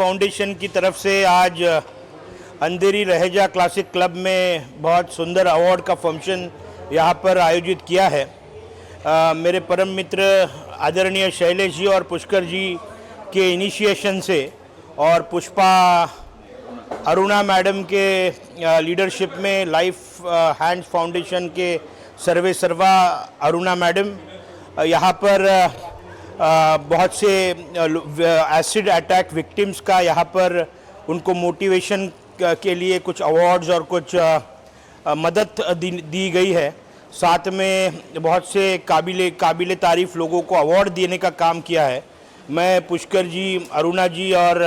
Foundation की तरफ से आज अंधेरी रहेजा क्लासिक क्लब में बहुत सुंदर अवार्ड का फंक्शन यहाँ पर आयोजित किया है। मेरे परम मित्र आदरणीय शैलेश जी और पुष्कर जी के इनिशिएशन से और पुष्पा अरुणा मैडम के लीडरशिप में लाइफ हैंड्स फाउंडेशन के सर्वे सर्वा अरुणा मैडम यहाँ पर बहुत से एसिड अटैक विक्टिम्स का यहाँ पर उनको मोटिवेशन के लिए कुछ अवार्ड्स और कुछ मदद दी गई है। साथ में बहुत से काबिले तारीफ़ लोगों को अवार्ड देने का काम किया है। मैं पुष्कर जी, अरुणा जी और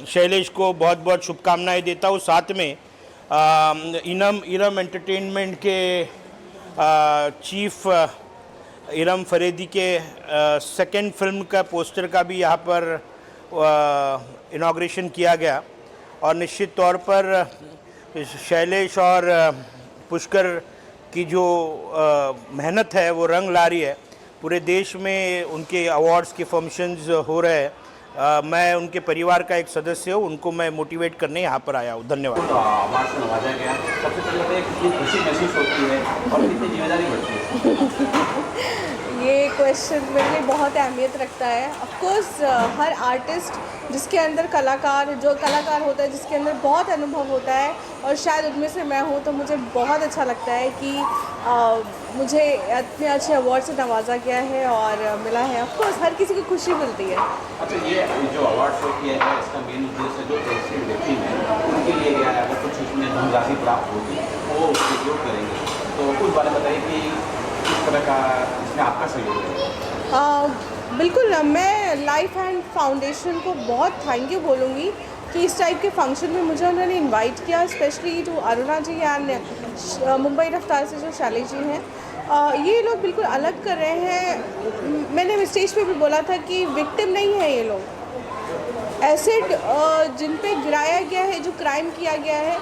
शैलेश को बहुत बहुत शुभकामनाएं देता हूँ। साथ में इरम एंटरटेनमेंट के चीफ इरम फरेदी के सेकंड फिल्म का पोस्टर का भी यहाँ पर इनॉग्रेशन किया गया और निश्चित तौर पर शैलेश और पुष्कर की जो मेहनत है वो रंग ला रही है। पूरे देश में उनके अवार्ड्स के फंक्शंस हो रहे हैं। मैं उनके परिवार का एक सदस्य हूँ, उनको मैं मोटिवेट करने यहाँ पर आया हूँ। धन्यवाद। अवार्ड से नवाजा गया, सबसे पहले तो कितनी खुशी महसूस होती है और कितनी जिम्मेदारी बढ़ती है? ये क्वेश्चन मेरे लिए बहुत अहमियत रखता है। ऑफ कोर्स हर आर्टिस्ट जिसके अंदर जो कलाकार होता है, जिसके अंदर बहुत अनुभव होता है और शायद उनमें से मैं हूँ, तो मुझे बहुत अच्छा लगता है कि मुझे इतने अच्छे अवार्ड से नवाजा गया है और मिला है। ऑफ कोर्स हर किसी को खुशी मिलती है। अच्छा, ये जो अवार्ड शो किया है इसका मेन उद्देश्य जो ऐसे व्यक्ति हैं उनके लिए गया है, अगर कुछ उसमें धनराशि प्राप्त होगी वो उपयोग करेंगे, तो कुछ बारे बताइए कि किस तरह का इसमें आपका सहयोग है? बिल्कुल, मैं लाइफ हैंड फाउंडेशन को बहुत थैंक यू बोलूँगी कि इस टाइप के फंक्शन में मुझे उन्होंने इनवाइट किया, specially to Aruna ji and Mumbai Raftaar से जो शैलेश जी हैं। ये लोग बिल्कुल अलग कर रहे हैं। मैंने स्टेज पे भी बोला था कि विक्टिम नहीं है ये लोग, एसिड जिन पे गिराया गया है, जो क्राइम किया गया है,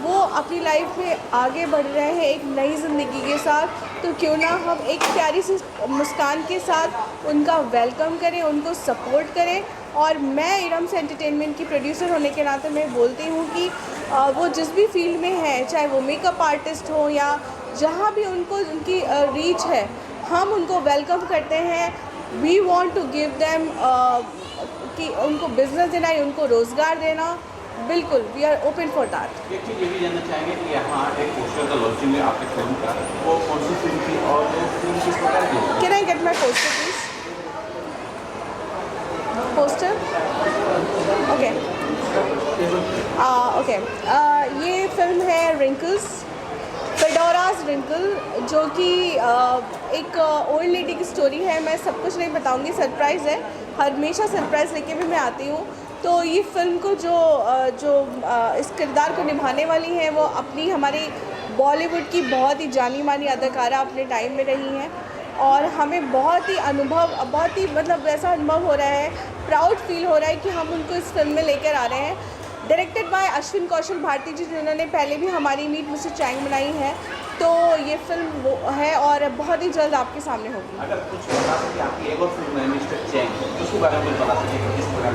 वो अपनी लाइफ में आगे बढ़ रहे हैं एक नई ज़िंदगी के साथ। तो क्यों ना हम एक प्यारी सी मुस्कान के साथ उनका वेलकम करें, उनको सपोर्ट करें। और मैं इरम से एंटरटेनमेंट की प्रोड्यूसर होने के नाते मैं बोलती हूँ कि वो जिस भी फील्ड में है, चाहे वो मेकअप आर्टिस्ट हो या जहाँ भी उनकी रीच है, हम उनको वेलकम करते हैं। We want to give them कि उनको बिजनेस देना है, उनको रोज़गार देना। बिल्कुल, we are open for that. एक चीज़ ये भी जानना चाहेंगे कि यहाँ एक पोस्टर का लॉन्चिंग है आपके फिल्म का, वो कौन सी फिल्म थी और वो फिल्म किस प्रकार की है? Can I get my poster please? Poster okay okay. ये फिल्म है रिंकल्स, फेडोरास रिंकल, जो कि एक ओल्ड लेडी की स्टोरी है। मैं सब कुछ नहीं बताऊंगी, सरप्राइज़ है, हमेशा सरप्राइज़ लेके भी मैं आती हूँ। तो ये फ़िल्म को जो इस किरदार को निभाने वाली हैं, वो अपनी हमारी बॉलीवुड की बहुत ही जानी मानी अदाकारा अपने टाइम में रही हैं और हमें बहुत ही मतलब ऐसा अनुभव हो रहा है, प्राउड फील हो रहा है कि हम उनको इस फिल्म में लेकर आ रहे हैं। डायरेक्टेड बाय अश्विन कौशल भारती जी, जिन्होंने पहले भी हमारी मीट मिस्टर चैंग बनाई है। तो ये फिल्म वो है और बहुत ही जल्द आपके सामने होगी। अगर कुछ बता सके, आपकी एक और फिल्म है मिस्टर चैंग, उसके बारे में कुछ बता सके किस प्रकार?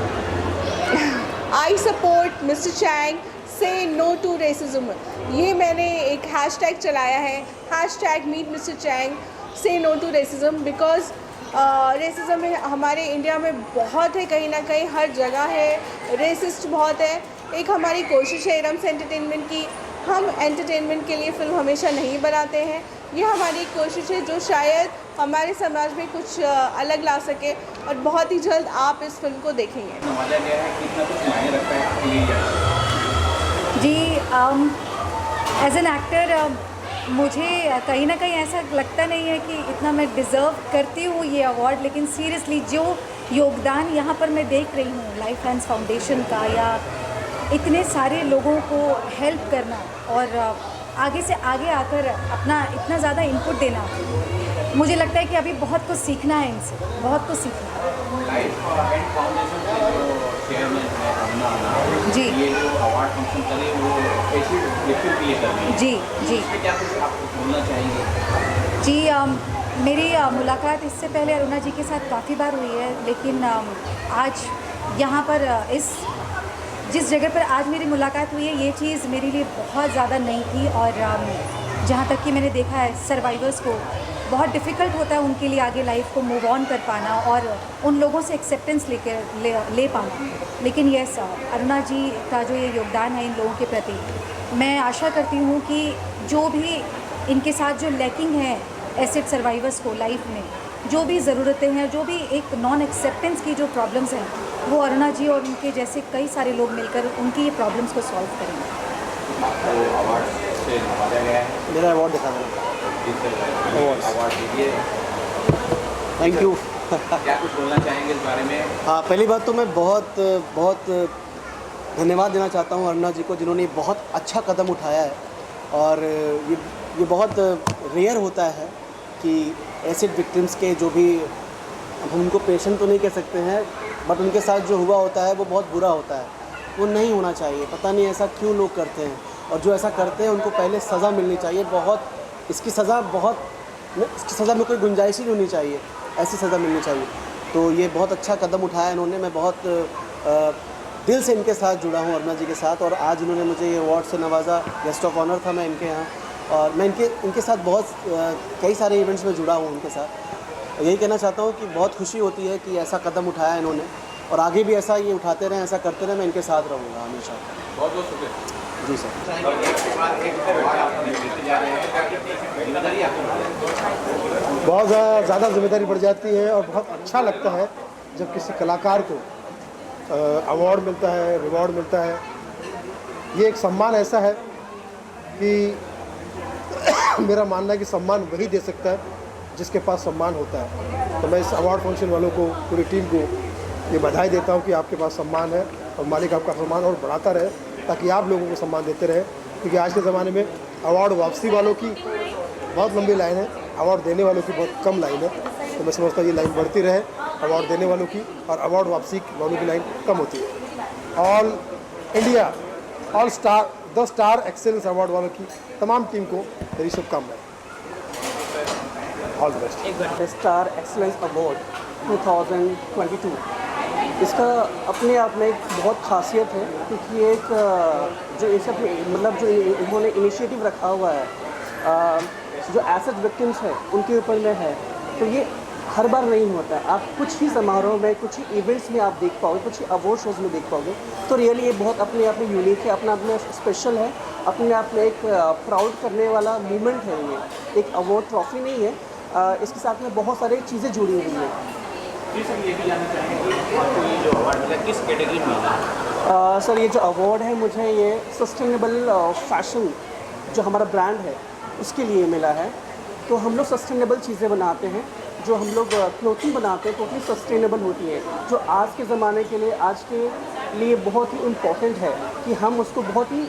I support mister Chang, say no to racism. ये मैंने एक हैशटैग चलाया है, hashtag meet mister Chang, say no to racism. Because racism हमारे इंडिया में बहुत है, कहीं ना कहीं हर जगह है, रेसिस्ट बहुत है। एक हमारी कोशिश है इरम से एंटरटेनमेंट की, हम एंटरटेनमेंट के लिए फ़िल्म हमेशा नहीं बनाते हैं। ये हमारी कोशिश है जो शायद हमारे समाज में कुछ अलग ला सके और बहुत ही जल्द आप इस फिल्म को देखेंगे। नवाजा गया है, कितना कुछ मायने रखता है आपके लिए? जी, एज एन एक्टर मुझे कहीं ना कहीं ऐसा लगता नहीं है कि इतना मैं डिज़र्व करती हूँ ये अवार्ड, लेकिन सीरियसली जो योगदान यहाँ पर मैं देख रही हूँ लाइफ हैंड्स फाउंडेशन का, या इतने सारे लोगों को हेल्प करना और आगे से आगे आकर अपना इतना ज़्यादा इनपुट देना, मुझे लगता है कि अभी बहुत कुछ सीखना है इनसे, बहुत कुछ सीखना है। लाइफ हैंड फाउंडेशन के जो चेयरमैन है अरुणा जी, ये जो अवार्ड फंक्शन करे वो कैसे व्यक्ति के लिए कर रही है? जी जी, इसमें क्या कुछ आप बोलना चाहेंगे? जी, मेरी मुलाकात इससे पहले अरुणा जी के साथ काफ़ी बार हुई है, लेकिन आज यहाँ पर इस जिस जगह पर आज मेरी मुलाकात हुई है, ये चीज़ मेरे लिए बहुत ज़्यादा नई थी। और जहाँ तक कि मैंने देखा है, सर्वाइवर्स को बहुत डिफ़िकल्ट होता है उनके लिए आगे लाइफ को मूव ऑन कर पाना और उन लोगों से एक्सेप्टेंस ले पाना। लेकिन यस, अरुणा जी का जो ये योगदान है इन लोगों के प्रति, मैं आशा करती हूँ कि जो भी इनके साथ जो लैकिंग है एसिड सर्वाइवर्स को लाइफ में, जो भी ज़रूरतें हैं, जो भी एक नॉन एक्सेप्टेंस की जो प्रॉब्लम्स हैं, वो अरुणा जी और उनके जैसे कई सारे लोग मिलकर उनकी ये प्रॉब्लम्स को सॉल्व करेंगे। आपको अवार्ड से नवाजा गया है। मेरा अवार्ड दिखा देना। अवार्ड दीजिए। Thank you. क्या कुछ बोलना चाहेंगे इस बारे में? हाँ, पहली बात तो मैं बहुत धन्यवाद देना चाहता हूँ अरुणा जी को, जिन्होंने बहुत अच्छा कदम उठाया है। और ये बहुत रेयर होता है कि एसिड विक्टिम्स के जो भी, हम उनको पेशेंट तो नहीं कह सकते हैं, बट उनके साथ जो हुआ होता है वो बहुत बुरा होता है। वो नहीं होना चाहिए। पता नहीं ऐसा क्यों लोग करते हैं, और जो ऐसा करते हैं उनको पहले सज़ा मिलनी चाहिए। इसकी सज़ा में कोई गुंजाइश ही नहीं होनी चाहिए, ऐसी सज़ा मिलनी चाहिए। तो ये बहुत अच्छा कदम उठाया इन्होंने। मैं बहुत दिल से इनके साथ जुड़ा हूँ, अरुणा जी के साथ। और आज इन्होंने मुझे ये अवार्ड से नवाजा, गेस्ट ऑफ ऑनर था मैं इनके यहाँ। और मैं इनके साथ बहुत कई सारे इवेंट्स में जुड़ा हूँ उनके साथ। यही कहना चाहता हूँ कि बहुत खुशी होती है कि ऐसा कदम उठाया इन्होंने, और आगे भी ऐसा ये उठाते रहें, ऐसा करते रहें। मैं इनके साथ रहूँगा हमेशा। बहुत बहुत शुक्रिया जी सर। बहुत ज़्यादा जिम्मेदारी बढ़ जाती है, और बहुत अच्छा लगता है जब किसी कलाकार को अवार्ड मिलता है, रिवॉर्ड मिलता है। ये एक सम्मान ऐसा है कि मेरा मानना है कि सम्मान वही दे सकता है जिसके पास सम्मान होता है। तो मैं इस अवार्ड फंक्शन वालों को, पूरी टीम को ये बधाई देता हूँ कि आपके पास सम्मान है, और मालिक आपका सम्मान और बढ़ाता रहे, ताकि आप लोगों को सम्मान देते रहे। क्योंकि आज के ज़माने में अवार्ड वापसी वालों की बहुत लंबी लाइन है, अवार्ड देने वालों की बहुत कम लाइन है। तो मैं समझता हूँ ये लाइन बढ़ती रहे, अवार्ड देने वालों की और अवार्ड वापसी वालों की लाइन कम होती है। All India the star excellence award वालों की तमाम टीम को मेरी शुभकामनाएं। All the best. Star excellence award 2022, इसका अपने आप में एक बहुत खासियत है, क्योंकि एक जो ये सब मतलब जो इन्होंने इनिशिएटिव रखा हुआ है, जो एसिड विक्टिम्स है उनके ऊपर में है, तो ये हर बार नहीं होता है। आप कुछ ही समारोह में, कुछ ही इवेंट्स में आप देख पाओगे, कुछ ही अवार्ड शोज़ में देख पाओगे। तो रियली ये बहुत अपने आप में यूनिक है, अपने आप में स्पेशल है, अपने आप में एक प्राउड करने वाला मोमेंट है। ये एक अवार्ड ट्रॉफी नहीं है, इसके साथ में बहुत सारी चीज़ें जुड़ी हुई हैं। जी सर, ये भी जानना चाहेंगे कि आपको ये जो अवार्ड मिला किस कैटेगरी में मिला? सर, ये जो अवार्ड है मुझे ये सस्टेनेबल फैशन जो हमारा ब्रांड है उसके लिए मिला है। तो हम लोग सस्टेनेबल चीज़ें बनाते हैं, जो हम लोग क्लोथिंग बनाते हैं टोटली सस्टेनेबल होती है, जो आज के ज़माने के लिए, आज के लिए बहुत ही इम्पॉर्टेंट है कि हम उसको बहुत ही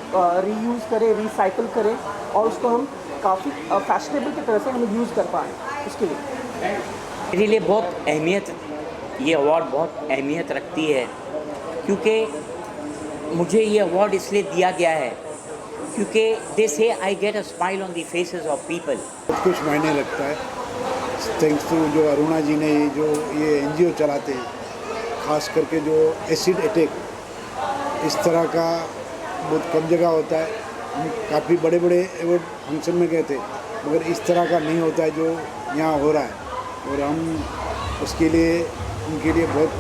रीयूज़ करें, रिसाइकल करें, और उसको हम काफ़ी फैशनेबल की तरह से हम यूज़ कर पाएँ उसके लिए। मेरे लिए बहुत अहमियत, ये अवार्ड बहुत अहमियत रखती है, क्योंकि मुझे ये अवार्ड इसलिए दिया गया है क्योंकि दे से I get a smile on the faces of people. बहुत कुछ मायने लगता है। थैंक्स टू जो अरुणा जी ने जो ये एनजीओ चलाते हैं, ख़ास करके जो एसिड अटैक, इस तरह का बहुत कम जगह होता है। हम काफ़ी बड़े बड़े अवार्ड फंक्शन में गए थे, मगर इस तरह का नहीं होता है जो यहाँ हो रहा है, और हम उसके लिए उनके लिए बहुत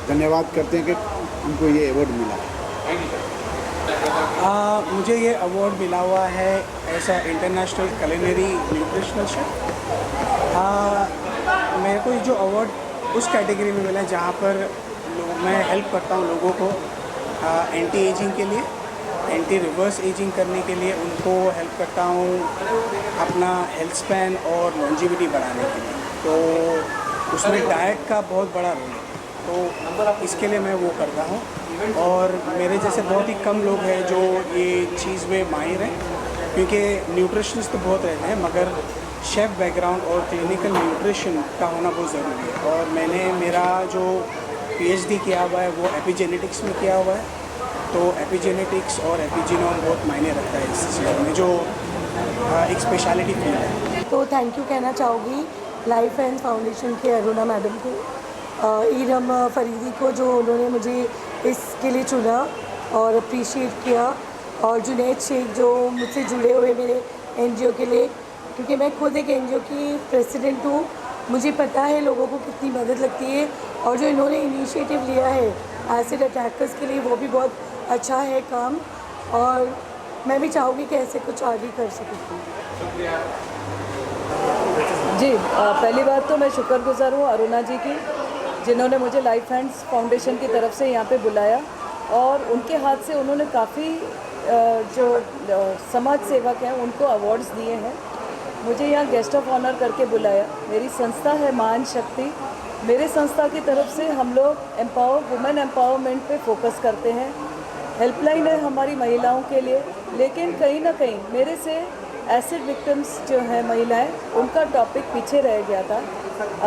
धन्यवाद करते हैं कि उनको ये अवार्ड मिला। मुझे ये अवार्ड मिला हुआ है ऐसा इंटरनेशनल कुलिनरी न्यूट्रिशनल शेफ। मेरे को जो अवार्ड उस कैटेगरी में मिला है जहाँ पर मैं हेल्प करता हूँ लोगों को एंटी एजिंग के लिए, एंटी रिवर्स एजिंग करने के लिए उनको हेल्प करता हूँ, अपना हेल्थ स्पैन और लॉन्जिविटी बढ़ाने के लिए। तो उसमें डाइट का बहुत बड़ा रोल है, तो इसके लिए मैं वो करता हूँ। और मेरे जैसे बहुत ही कम लोग हैं जो ये चीज़ में माहिर हैं, क्योंकि न्यूट्रिशनिस्ट तो बहुत रहते हैं, मगर शेफ़ बैकग्राउंड और क्लिनिकल न्यूट्रिशन का होना बहुत ज़रूरी है। और मैंने मेरा जो PhD किया हुआ है वो एपिजेनेटिक्स में किया हुआ है, तो एपिजेनेटिक्स और एपिजीनोम बहुत मायने रखता है इस चीज़ में, जो एक स्पेशलिटी फील्ड है। तो थैंक यू कहना चाहूँगी लाइफ एंड फाउंडेशन के अरुणा मैडम को, ईरम फरीदी को, जो उन्होंने मुझे इसके लिए चुना और अप्रिशिएट किया, और जुनैद शेख जो मुझसे जुड़े हुए मेरे एनजीओ के लिए, क्योंकि मैं खुद एक एनजीओ की प्रेसिडेंट हूँ, मुझे पता है लोगों को कितनी मदद लगती है। और जो इन्होंने इनिशिएटिव लिया है एसिड अटैकर्स के लिए, वो भी बहुत अच्छा है काम, और मैं भी चाहूँगी कि ऐसे कुछ आगे कर सकूँ। जी, पहली बात तो मैं शुक्रगुजार हूँ अरुणा जी की, जिन्होंने मुझे लाइफ हैंड्स फाउंडेशन की तरफ से यहाँ पे बुलाया, और उनके हाथ से उन्होंने काफ़ी जो समाज सेवक हैं उनको अवार्ड्स दिए हैं। मुझे यहाँ गेस्ट ऑफ ऑनर करके बुलाया। मेरी संस्था है मान शक्ति। मेरे संस्था की तरफ से हम लोग वुमेन एम्पावरमेंट पे फोकस करते हैं। हेल्पलाइन है हमारी महिलाओं के लिए, लेकिन कहीं ना कहीं मेरे से एसिड विक्टिम्स जो हैं महिलाएं, उनका टॉपिक पीछे रह गया था।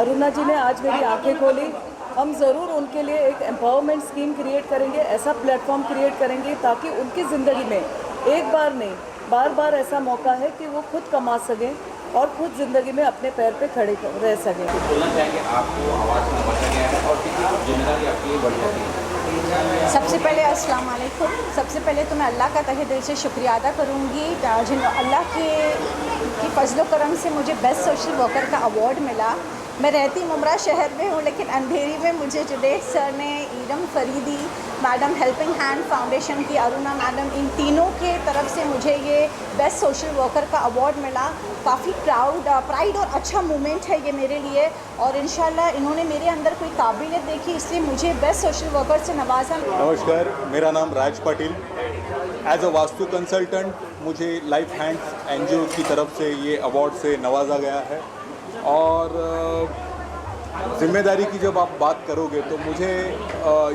अरुणा जी ने आज मेरी आंखें खोली। हम ज़रूर उनके लिए एक एम्पावरमेंट स्कीम क्रिएट करेंगे, ऐसा प्लेटफॉर्म क्रिएट करेंगे ताकि उनकी ज़िंदगी में एक बार नहीं बार बार ऐसा मौका है कि वो खुद कमा सकें और खुद ज़िंदगी में अपने पैर पे खड़े रह सकें। बोलना चाहेंगे आपको आवाज़ में बचा गया है और कितनी जिम्मेदारी आपके लिए बढ़ जाती है? सबसे पहले अस्सलाम वालेकुम। सबसे पहले तो मैं अल्लाह का तहे दिल से शुक्रिया अदा करूँगी, जिन अल्लाह की फजलो करम से मुझे बेस्ट सोशल वर्कर का अवार्ड मिला। मैं रहती मुमरा शहर में हूँ, लेकिन अंधेरी में मुझे जुनैद सर ने, Iram Faridi madam, helping hand foundation की अरुणा मैडम, इन तीनों के तरफ से मुझे ये बेस्ट सोशल वर्कर का अवार्ड मिला। काफ़ी प्राइड और अच्छा मोमेंट है ये मेरे लिए, और इंशाल्लाह इन्होंने मेरे अंदर कोई काबिलियत देखी, इसलिए मुझे बेस्ट सोशल वर्कर से नवाजा। नमस्कार, मेरा नाम Raj Patil. As a vastu consultant मुझे लाइफ हैंड्स एनजीओ की तरफ से ये अवार्ड से नवाजा गया है। और ज़िम्मेदारी की जब आप बात करोगे तो मुझे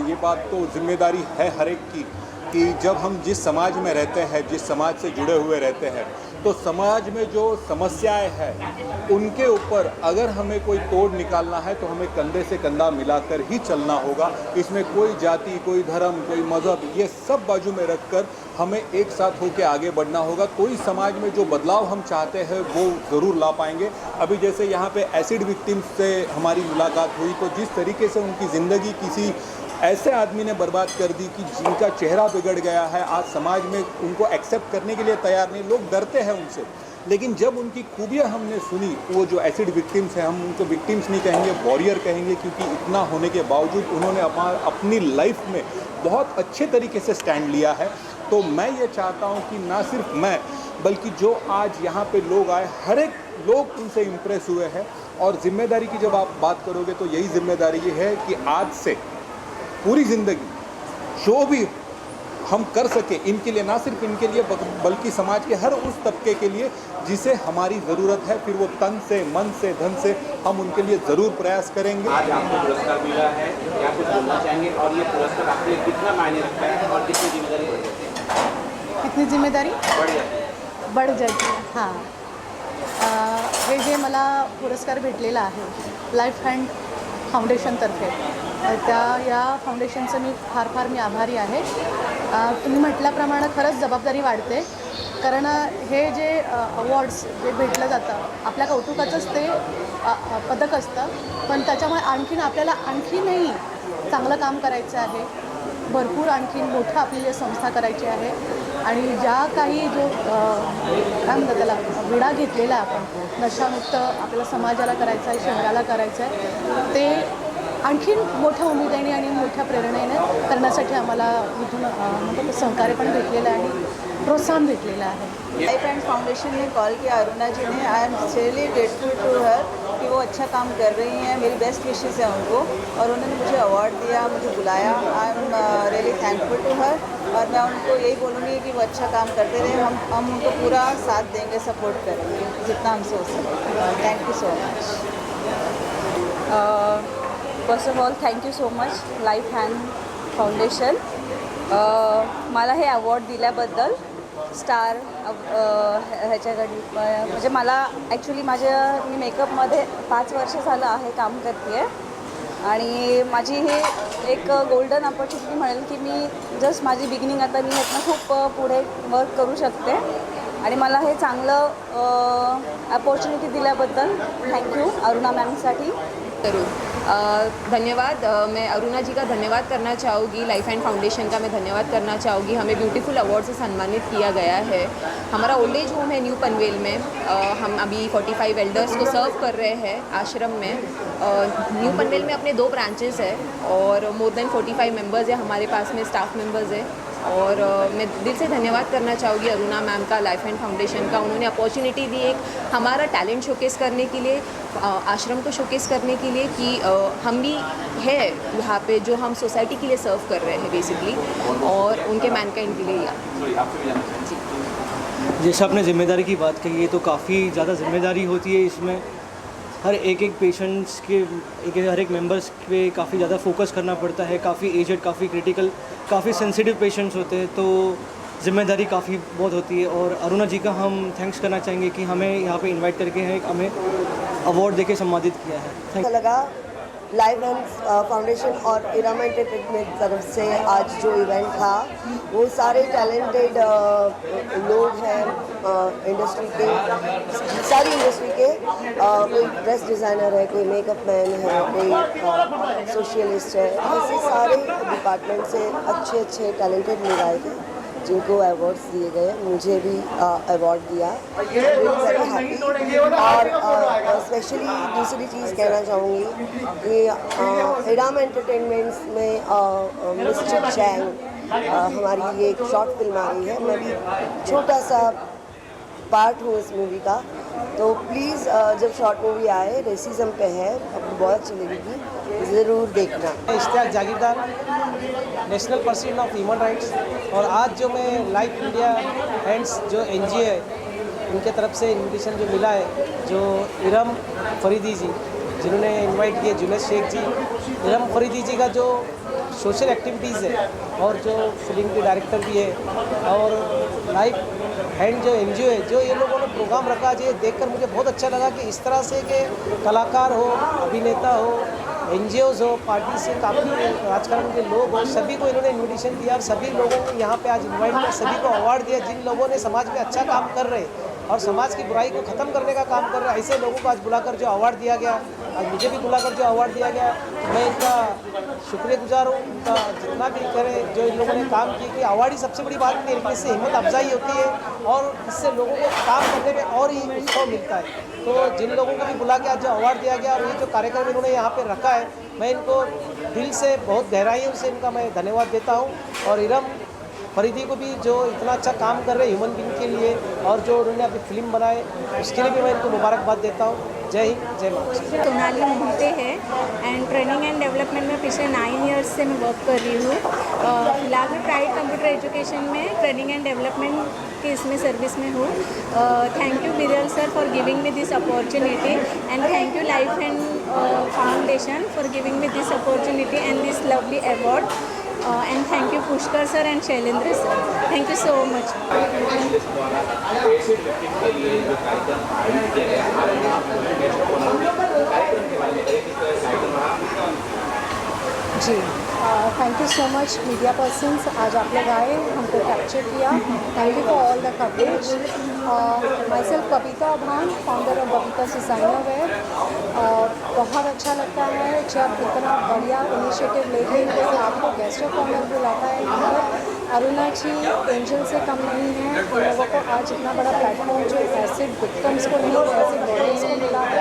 ये बात तो ज़िम्मेदारी है हर एक की, कि जब हम जिस समाज में रहते हैं, जिस समाज से जुड़े हुए रहते हैं, तो समाज में जो समस्याएं हैं उनके ऊपर अगर हमें कोई तोड़ निकालना है तो हमें कंधे से कंधा मिलाकर ही चलना होगा। इसमें कोई जाति, कोई धर्म, कोई मज़हब, ये सब बाजू में रखकर हमें एक साथ होकर आगे बढ़ना होगा। कोई समाज में जो बदलाव हम चाहते हैं वो ज़रूर ला पाएंगे। अभी जैसे यहाँ पे एसिड विक्टिम्स से हमारी मुलाकात हुई, तो जिस तरीके से उनकी ज़िंदगी किसी ऐसे आदमी ने बर्बाद कर दी कि जिनका चेहरा बिगड़ गया है, आज समाज में उनको एक्सेप्ट करने के लिए तैयार नहीं, लोग डरते हैं उनसे। लेकिन जब उनकी खूबियाँ हमने सुनी, वो जो एसिड विक्टिम्स हैं, हम उनको विक्टिम्स नहीं कहेंगे, वॉरियर कहेंगे, क्योंकि इतना होने के बावजूद उन्होंने अपनी लाइफ में बहुत अच्छे तरीके से स्टैंड लिया है। तो मैं ये चाहता हूँ कि ना सिर्फ मैं, बल्कि जो आज यहाँ पे लोग आए, हर एक लोग उनसे इम्प्रेस हुए हैं। और ज़िम्मेदारी की जब आप बात करोगे तो यही ज़िम्मेदारी ये है कि आज से पूरी ज़िंदगी जो भी हम कर सके इनके लिए, ना सिर्फ इनके लिए बल्कि समाज के हर उस तबके के लिए जिसे हमारी ज़रूरत है, फिर वो तन से, मन से, धन से, हम उनके लिए ज़रूर प्रयास करेंगे। आज आपको पुरस्कार मिला है, क्या कुछ बोलना चाहेंगे? और ये पुरस्कार आपके लिए कितना मायने रखता है और कितनी जिम्मेदारी बढ़ जाती है? कितनी जिम्मेदारी बढ़ जाती है? हां, हे जे मला पुरस्कार भेटलेला आहे लाईफ हँड फाउंडेशनतर्फे, या फाउंडेशनचं मी आभारी आहे। तुम्ही म्हटल्याप्रमाणे खरंच जबाबदारी वाढते, कारण हे जे अवॉर्ड्स जे भेटलं जातं आपल्या कौतुकाचंच ते पदक असतं, पण त्याच्यामुळे आपल्याला आणखीनही चांगलं काम करायचं आहे, भरपूर आणखीन मोठं आपली संस्था करायची आहे। आणि ज्या काही जो काय म्हणतात त्याला विडा घेतलेला आपण, नशामुक्त आपल्याला समाजाला करायचं आहे, शहराला करायचं आहे, ते आणखीन मोठ्या उमेदीने आणि मोठ्या प्रेरणेने करण्यासाठी आम्हाला इथून मतलब सहकार्य पण भेटलेलं आहे, प्रोत्साहन भेटलेलं आहे। लाइफ एंड फाउंडेशन ने कॉल किया अरुणा जी ने, I am really grateful to her कि वो अच्छा काम कर रही हैं। मेरी बेस्ट विशेज़ है उनको, और उन्होंने मुझे अवार्ड दिया, मुझे बुलाया। I am really thankful to her, और मैं उनको यही बोलूँगी कि वो अच्छा काम करते रहे। हम उनको पूरा साथ देंगे, सपोर्ट करेंगे जितना हमसे हो सके। Thank you so much. First of all thank you so much life hand foundation, मला हे अवॉर्ड दिल्याबद्दल, स्टार ह्याच्याकडे। म्हणजे मला ॲक्च्युली मी मेकअपमध्ये 5 वर्ष झालं आहे काम करते आहे, आणि माझी ही एक गोल्डन अपॉर्च्युनिटी म्हणेल की मी जस्ट माझी बिगिनिंग, आता मी ह्यातनं खूप पुढे वर्क करू शकते, आणि मला हे चांगलं अपॉर्च्युनिटी दिल्याबद्दल थँक्यू अरुणा मॅमसाठी. करू धन्यवाद। मैं अरुणा जी का धन्यवाद करना चाहूँगी, लाइफ एंड फाउंडेशन का मैं धन्यवाद करना चाहूँगी। हमें ब्यूटीफुल अवार्ड से सम्मानित किया गया है। हमारा ओल्ड एज होम है न्यू पनवेल में। हम अभी 45 एल्डर्स को सर्व कर रहे हैं आश्रम में। न्यू पनवेल में अपने 2 ब्रांचेस है और मोर देन 45 मेंबर्स है हमारे पास में, स्टाफ मेंबर्स है। और मैं दिल से धन्यवाद करना चाहूँगी अरुणा मैम का, लाइफ एंड फाउंडेशन का। उन्होंने अपॉर्चुनिटी दी एक हमारा टैलेंट शोकेस करने के लिए, आश्रम को शोकेस करने के लिए कि हम भी है यहाँ पे जो हम सोसाइटी के लिए सर्व कर रहे हैं बेसिकली, और उनके मैनकाइंड के लिए। जैसे आपने ज़िम्मेदारी की बात कही है, तो काफ़ी ज़्यादा ज़िम्मेदारी होती है इसमें। हर एक पेशेंट्स के हर एक मेंबर्स पे काफ़ी ज़्यादा फोकस करना पड़ता है। काफ़ी एजड, काफ़ी क्रिटिकल, काफ़ी सेंसिटिव पेशेंट्स होते हैं, तो ज़िम्मेदारी काफ़ी बहुत होती है। और अरुणा जी का हम थैंक्स करना चाहेंगे कि हमें यहाँ पे इनवाइट करके हमें अवार्ड देके सम्मानित किया है। अच्छा लगा लाइफ एंड फाउंडेशन और इरामा एंटरटेनमेंट तरफ से आज जो इवेंट था, वो सारे टैलेंटेड लोग हैं इंडस्ट्री के, सारी इंडस्ट्री के। कोई ड्रेस डिज़ाइनर है, कोई मेकअप मैन है, कोई सोशलिस्ट है, ऐसे सारे डिपार्टमेंट से अच्छे टैलेंटेड लोग आए थे जिनको अवार्ड्स दिए गए। मुझे भी अवार्ड दिया, वेरी हैप्पी। और स्पेशली दूसरी चीज़ कहना चाहूँगी कि इरामा एंटरटेनमेंट्स में मिस्टर चैंग हमारी ये एक शॉर्ट फिल्म आ रही है। मैं भी छोटा सा पार्ट हूँ इस मूवी का, तो प्लीज़ जब शॉर्ट मूवी आए, रेसिज्म पे है, आपको बहुत अच्छी लगेगी, ज़रूर देखना। Ishtiaq Jagirdar, national person of human rights. और आज जो मैं लाइफ इंडिया हैंड्स जो NGO है, उनके तरफ से इन्विटेशन जो मिला है, जो इरम फरीदी जी जिन्होंने इनवाइट किए, जुनैद शेख जी। इरम फरीदी जी का जो सोशल एक्टिविटीज़ है और जो फिल्म के डायरेक्टर भी है, और लाइफ हैंड जो NGO है, जो ये लोगों ने प्रोग्राम रखा, ये देखकर मुझे बहुत अच्छा लगा कि इस तरह से कि कलाकार हो, अभिनेता हो, NGOs हो, पार्टी से काफ़ी राजकारण के लोग हो, सभी को इन्होंने इन्विटेशन दिया और सभी लोगों को यहाँ पे आज इनवाइट कर सभी को अवार्ड दिया। जिन लोगों ने समाज में अच्छा काम कर रहे और समाज की बुराई को ख़त्म करने का काम कर रहे हैं, ऐसे लोगों को आज बुलाकर जो अवार्ड दिया गया, आज मुझे भी बुलाकर जो अवार्ड दिया गया, मैं इनका शुक्रगुजार हूँ। उनका जितना भी करे जो इन लोगों ने काम किया, कि अवार्ड ही सबसे बड़ी बात नहीं है, इससे हिम्मत अफजाई होती है और इससे लोगों को काम करने में और ही उत्साह मिलता है। तो जिन लोगों को भी बुला के आज जो अवार्ड दिया गया और ये जो कार्यक्रम इन्होंने यहाँ पे रखा है, मैं इनको दिल से बहुत गहराइयों से इनका मैं धन्यवाद देता हूँ। और इरम फरीदी को भी जो इतना अच्छा काम कर रहे हैं ह्यूमन बीइंग के लिए, और जो उन्होंने अपनी फिल्म बनाए, उसके लिए भी मैं इनको मुबारकबाद देता हूँ। जय हिंद, जय महाराष्ट्र। सोनाली मोहते है एंड ट्रेनिंग एंड डेवलपमेंट में पिछले 9 ईयर्स से मैं वर्क कर रही हूँ। फिलहाल मैं प्राइवेट कंप्यूटर एजुकेशन में ट्रेनिंग एंड डेवलपमेंट के इसमें सर्विस में हूँ। Thank you Biral sir for giving me this opportunity and thank you life and foundation for giving me this opportunity and this lovely award. and thank you Pushkar sir and Shailendra sir. Thank you so much. जी thank you so much media persons, आज आप लोग आए, हमको capture किया। Thank you for all the coverage. Myself Babita Abhan, founder of Babita designer wear. बहुत अच्छा लगता है जब इतना बढ़िया इनिशिएटिव लेके कोई आपको गेस्ट ऑफ ऑनर बुलाता है यहाँ पर। अरुणा जी एंजल से कम नहीं है। इन लोगों को आज इतना बड़ा प्लेटफॉर्म जो एसिड विक्टिम्स को नहीं, एसिड वॉरियर्स को मिला है,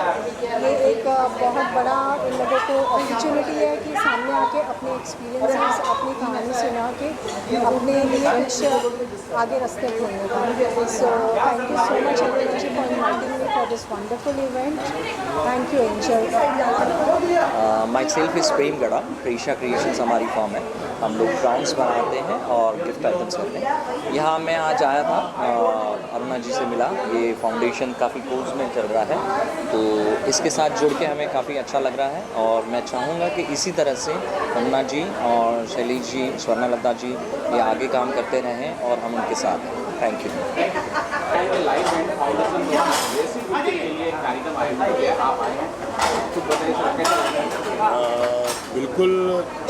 ये एक बहुत बड़ा इन लोगों को अपॉर्चुनिटी है कि सामने आके अपने एक्सपीरियंसेस, अपनी कहानी सुना के अपने लिए कुछ आगे रास्ते खोलने का। So thank you so much Aruna ji for inviting me for this wonderful event. Thank you angel. Myself is Prem Gada, Presha creations हमारी फॉर्म है। हम लोग ग्राउंड्स बनाते हैं और गिफ्ट आइटम्स करते हैं। यहाँ मैं आज आया था, अरुणा जी से मिला। ये फाउंडेशन काफ़ी कोर्स में चल रहा है, तो इसके साथ जुड़ के हमें काफ़ी अच्छा लग रहा है और मैं चाहूँगा कि इसी तरह से अरुणा जी और शैलेश जी, स्वर्णलता जी ये आगे काम करते रहें और हम उनके साथ हैं। Thank you. बिल्कुल,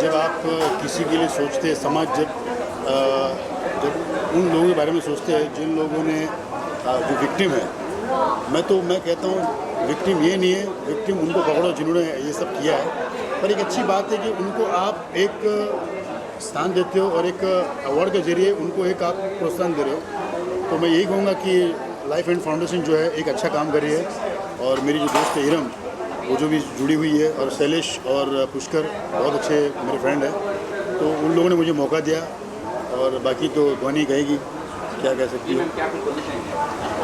जब आप किसी के लिए सोचते हैं, समाज जब उन लोगों के बारे में सोचते हैं जिन लोगों ने जो विक्टिम है, मैं कहता हूँ विक्टिम ये नहीं है, विक्टिम उनको पकड़ो जिन्होंने ये सब किया है। पर एक अच्छी बात है कि उनको आप एक स्थान देते हो और एक अवार्ड के जरिए उनको एक आप प्रोत्साहन दे रहे हो। तो मैं यही कहूँगा कि लाइफ एंड फाउंडेशन जो है एक अच्छा काम कर रही है। और मेरी जो दोस्त है इरम, वो जो भी जुड़ी हुई है, और शैलेश और पुष्कर बहुत अच्छे मेरे फ्रेंड हैं, तो उन लोगों ने मुझे मौका दिया। और बाकी तो ध्वनि कहेगी, क्या कह सकती हूँ।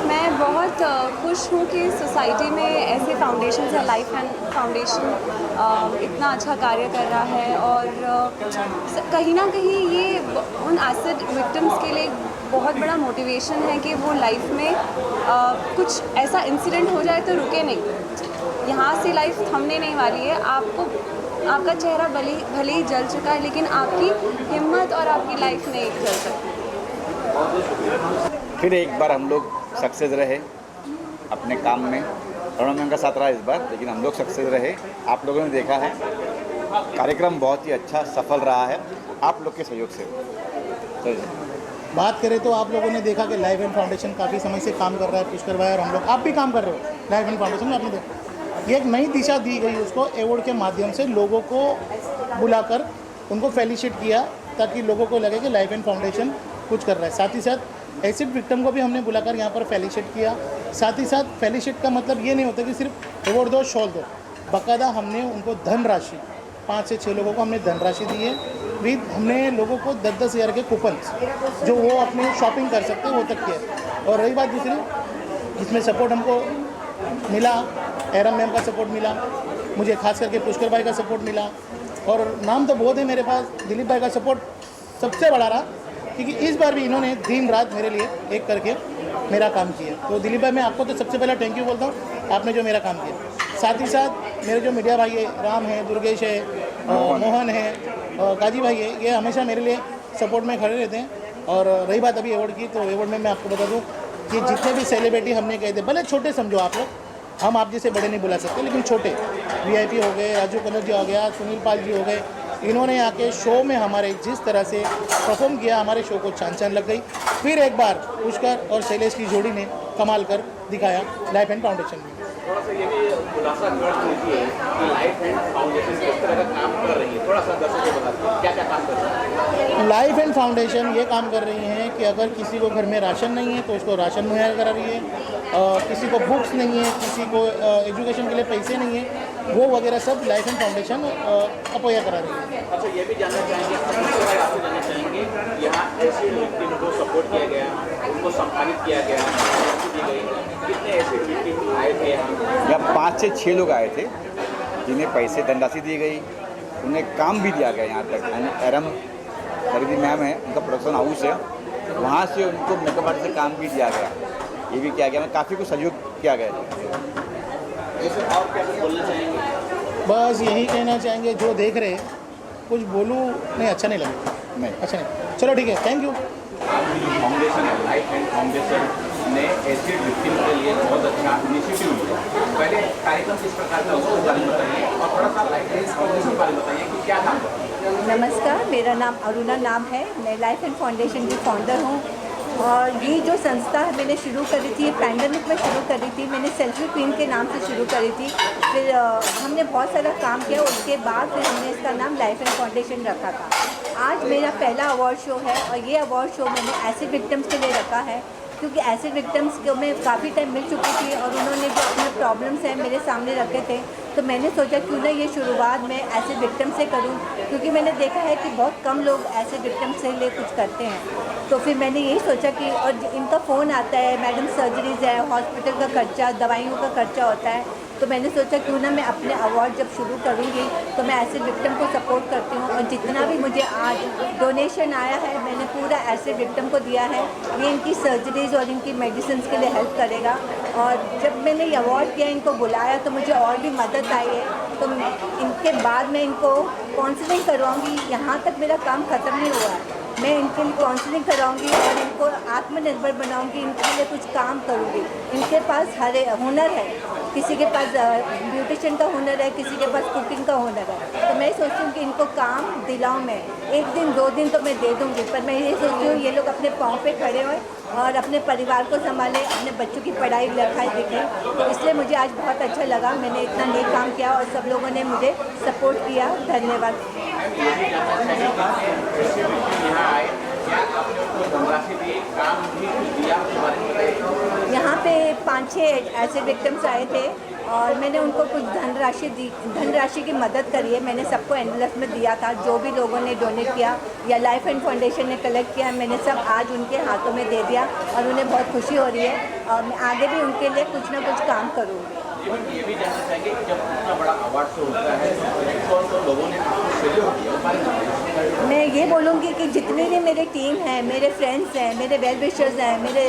मैं बहुत खुश हूँ कि सोसाइटी में ऐसे फाउंडेशन है, लाइफ एंड फाउंडेशन इतना अच्छा कार्य कर रहा है। और कहीं ना कहीं ये उन एसिड विक्टिम्स के लिए बहुत बड़ा मोटिवेशन है कि वो लाइफ में कुछ ऐसा इंसिडेंट हो जाए तो रुके नहीं, यहाँ से लाइफ थमने नहीं वाली है। आपका चेहरा भले ही जल चुका है, लेकिन आपकी हिम्मत और आपकी लाइफ नहीं जल सकती। फिर एक बार हम लोग सक्सेस रहे अपने काम में। अरुणा मैम का साथ रहा इस बार, लेकिन हम लोग सक्सेस रहे। आप लोगों ने देखा है कार्यक्रम बहुत ही अच्छा सफल रहा है आप लोग के सहयोग से। तो बात करें तो आप लोगों ने देखा कि लाइफ एंड फाउंडेशन काफ़ी समय से काम कर रहा है, पुष्कर भाई और हम लोग, आप भी काम कर रहे हो लाइफ एंड फाउंडेशन में। आपने देखा ये एक नई दिशा दी गई उसको अवार्ड के माध्यम से, लोगों को बुलाकर उनको फेलिसिट किया ताकि लोगों को लगे कि लाइफ एंड फाउंडेशन कुछ कर रहा है। साथ ही साथ एसिड विक्टिम को भी हमने बुलाकर यहाँ पर फेलिसिट किया। साथ ही साथ फेलिसिट का मतलब ये नहीं होता कि सिर्फ अवार्ड दो, शॉल दो, बाकायदा हमने उनको धनराशि 5 से 6 लोगों को हमने धनराशि दी है। विद हमने लोगों को 10-10 हज़ार के कूपन जो वो अपनी शॉपिंग कर सकते हैं वो तक किया। और रही बात दूसरी, इसमें सपोर्ट हमको मिला, एरम मैम का सपोर्ट मिला, मुझे खास करके पुष्कर भाई का सपोर्ट मिला, और नाम तो बहुत है मेरे पास। दिलीप भाई का सपोर्ट सबसे बड़ा रहा, क्योंकि इस बार भी इन्होंने दिन रात मेरे लिए एक करके मेरा काम किया। तो दिलीप भाई, मैं आपको तो सबसे पहले थैंक यू बोलता हूँ, आपने जो मेरा काम किया। साथ ही साथ मेरे जो मीडिया भाई है, राम है, दुर्गेश है, मोहन है, गाजी भाई है, ये हमेशा मेरे लिए सपोर्ट में खड़े रहते हैं। और रही बात अभी अवार्ड की, तो अवार्ड में मैं आपको बता दूँ कि जितने भी सेलिब्रिटी हमने कहे थे, भले छोटे समझो आप लोग, हम आप जैसे बड़े नहीं बुला सकते, लेकिन छोटे VIP हो गए, राजू कन्नर जी हो गया, सुनील पाल जी हो गए, इन्होंने आके शो में हमारे जिस तरह से परफॉर्म किया, हमारे शो को चांद लग गई। फिर एक बार पुष्कर और शैलेश की जोड़ी ने कमाल कर दिखाया लाइफ एंड फाउंडेशन में। थोड़ा सा ये भी खुलासा कर दीजिए कि लाइफ एंड फाउंडेशन किस तरह का काम कर रही है, थोड़ा सा दर्शकों को बताइए क्या क्या काम कर रही है। लाइफ एंड फाउंडेशन ये काम कर रही हैं कि अगर किसी को घर में राशन नहीं है तो उसको राशन मुहैया करा रही है, किसी को बुक्स नहीं है, किसी को एजुकेशन के लिए पैसे नहीं है, वो वगैरह सब लाइफ एंड फाउंडेशन अपया करा रही है। अच्छा, ये भी जानना चाहेंगे, आपसे जानना चाहेंगे, यहाँ ऐसे विक्टिम को सपोर्ट किया गया, उनको सम्मानित किया गया, दी गई, कितने ऐसे विक्टिम आए थे यहाँ 5 से 6 लोग आए थे जिन्हें पैसे धनराशि दी गई, उन्हें काम भी दिया गया। यहाँ तक एरम खरीदी मैम है, उनका प्रोडक्शन हाउस है, वहाँ से उनको मेकअप आर्टिस्ट से काम भी दिया गया, ये भी किया गया, काफ़ी कुछ सहयोग किया गया। और क्या बोलना चाहेंगे? बस यही कहना चाहेंगे, जो देख रहे कुछ बोलूँ नहीं, अच्छा नहीं लगा, नहीं अच्छा नहीं, चलो ठीक है, थैंक यू। आपकी जो फाउंडेशन है लाइफ एंड फाउंडेशन ने एसिड विक्टिम के लिए बहुत अच्छा इनिशिएटिव लिया। पहले कार्यक्रम किस प्रकार का उसके बारे में बताइए, और थोड़ा सा लाइफ एंड फाउंडेशन के बारे में बताइए कि क्या काम करती है। नमस्कार, मेरा नाम अरुणा नाम है, मैं लाइफ एंड फाउंडेशन की फाउंडर हूँ। और ये जो संस्था है मैंने शुरू करी थी, पैंडेमिक में शुरू करी थी, मैंने सेल्फी क्वीन के नाम से शुरू करी थी। फिर हमने बहुत सारा काम किया, उसके बाद फिर हमने इसका नाम लाइफ एंड फाउंडेशन रखा था। आज मेरा पहला अवार्ड शो है, और ये अवार्ड शो मैंने एसिड विक्टिम्स के लिए रखा है, क्योंकि एसिड विक्टिम्स को मैं काफ़ी टाइम मिल चुकी थी और उन्होंने जो अपने प्रॉब्लम्स हैं मेरे सामने रखे थे, तो मैंने सोचा क्यों ना ये शुरुआत मैं एसिड विक्टिम से करूं, क्योंकि मैंने देखा है कि बहुत कम लोग एसिड विक्टिम से लिए कुछ करते हैं। तो फिर मैंने यही सोचा कि, और इनका फ़ोन आता है, मैडम सर्जरीज़ है, हॉस्पिटल का खर्चा, दवाइयों का खर्चा होता है, तो मैंने सोचा क्यों ना मैं अपने अवार्ड जब शुरू करूँगी तो मैं एसिड विक्टिम को सपोर्ट करती हूँ। और जितना भी मुझे आज डोनेशन आया है मैंने पूरा एसिड विक्टिम को दिया है, ये इनकी सर्जरीज़ और इनकी मेडिसिन के लिए हेल्प करेगा। और जब मैंने ये अवार्ड किया, इनको बुलाया, तो मुझे और भी मदद आई है, तो इनके बाद मैं इनको काउंसलिंग करवाऊँगी। यहाँ तक मेरा काम ख़त्म नहीं हुआ है, मैं इनके लिए काउंसलिंग कराऊंगी और इनको आत्मनिर्भर बनाऊंगी, इनके लिए कुछ काम करूंगी। इनके पास हर हुनर है, किसी के पास ब्यूटिशियन का हुनर है, किसी के पास कुकिंग का हुनर है, तो मैं सोचती हूँ कि इनको काम दिलाऊँ मैं, 1 दिन 2 दिन तो मैं दे दूँगी, पर मैं ये सोचती हूँ ये लोग अपने पाँव पे खड़े हों और अपने परिवार को संभालें, अपने बच्चों की पढ़ाई लिखाई देखें। तो इसलिए मुझे आज बहुत अच्छा लगा, मैंने इतना नेक काम किया और सब लोगों ने मुझे सपोर्ट किया। धन्यवाद। यहाँ पे 5-6 ऐसे विक्टिम्स आए थे और मैंने उनको कुछ धनराशि की मदद करी है। मैंने सबको एनवेलप में दिया था, जो भी लोगों ने डोनेट किया या लाइफ एंड फाउंडेशन ने कलेक्ट किया, मैंने सब आज उनके हाथों में दे दिया और उन्हें बहुत खुशी हो रही है और मैं आगे भी उनके लिए कुछ ना कुछ काम करूँगी। ये भी जानना चाहेंगे कि जब इतना बड़ा अवार्ड शो होता है तो लोगों ने आपको सहयोग किया। मैं ये बोलूँगी कि जितने भी मेरे टीम हैं, मेरे फ्रेंड्स हैं, मेरे वेल विशर्स हैं, मेरे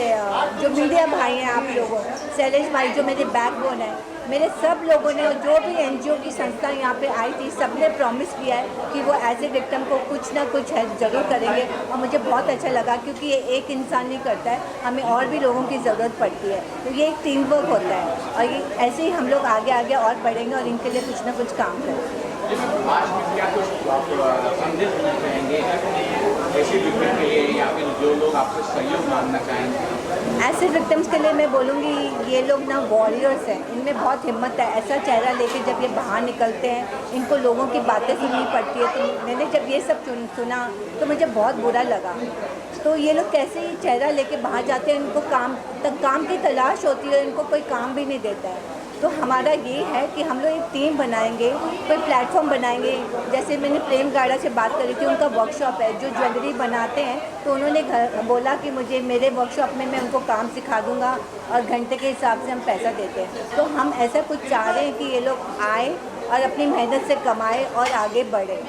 जो मीडिया भाई हैं, आप लोगों, शैलेश भाई जो मेरे बैकबोन है, मेरे सब लोगों ने, जो भी एनजीओ की संस्था यहाँ पे आई थी, सब ने प्रॉमिस किया है कि वो ऐसे विक्टिम को कुछ ना कुछ हेल्प ज़रूर करेंगे और मुझे बहुत अच्छा लगा क्योंकि ये एक इंसान नहीं करता है, हमें और भी लोगों की ज़रूरत पड़ती है। तो ये एक टीम वर्क होता है और ये ऐसे ही हम लोग आगे आगे और बढ़ेंगे और इनके लिए कुछ ना कुछ काम करेंगे। आज में क्या कुछ संदेश देना चाहेंगे ऐसे विक्टिम के लिए या फिर जो लोग आपसे सहयोग मांगना चाहेंगे? ऐसे विक्टिम्स के लिए मैं बोलूँगी ये लोग ना वॉरियर्स हैं, इनमें बहुत हिम्मत है। ऐसा चेहरा लेके जब ये बाहर निकलते हैं, इनको लोगों की बातें सुननी पड़ती है। तो मैंने जब ये सब सुना तो मुझे बहुत बुरा लगा। तो ये लोग कैसे ही चेहरा लेके बाहर जाते हैं, इनको काम की तलाश होती है, इनको कोई काम भी नहीं देता है। तो हमारा ये है कि हम लोग एक टीम बनाएंगे, कोई प्लेटफॉर्म बनाएंगे। जैसे मैंने प्रेम गाड़ा से बात करी थी, उनका वर्कशॉप है जो ज्वेलरी बनाते हैं, तो उन्होंने बोला कि मुझे मेरे वर्कशॉप में मैं उनको काम सिखा दूंगा और घंटे के हिसाब से हम पैसा देते हैं। तो हम ऐसा कुछ चाह रहे हैं कि ये लोग आए और अपनी मेहनत से कमाएं और आगे बढ़ें।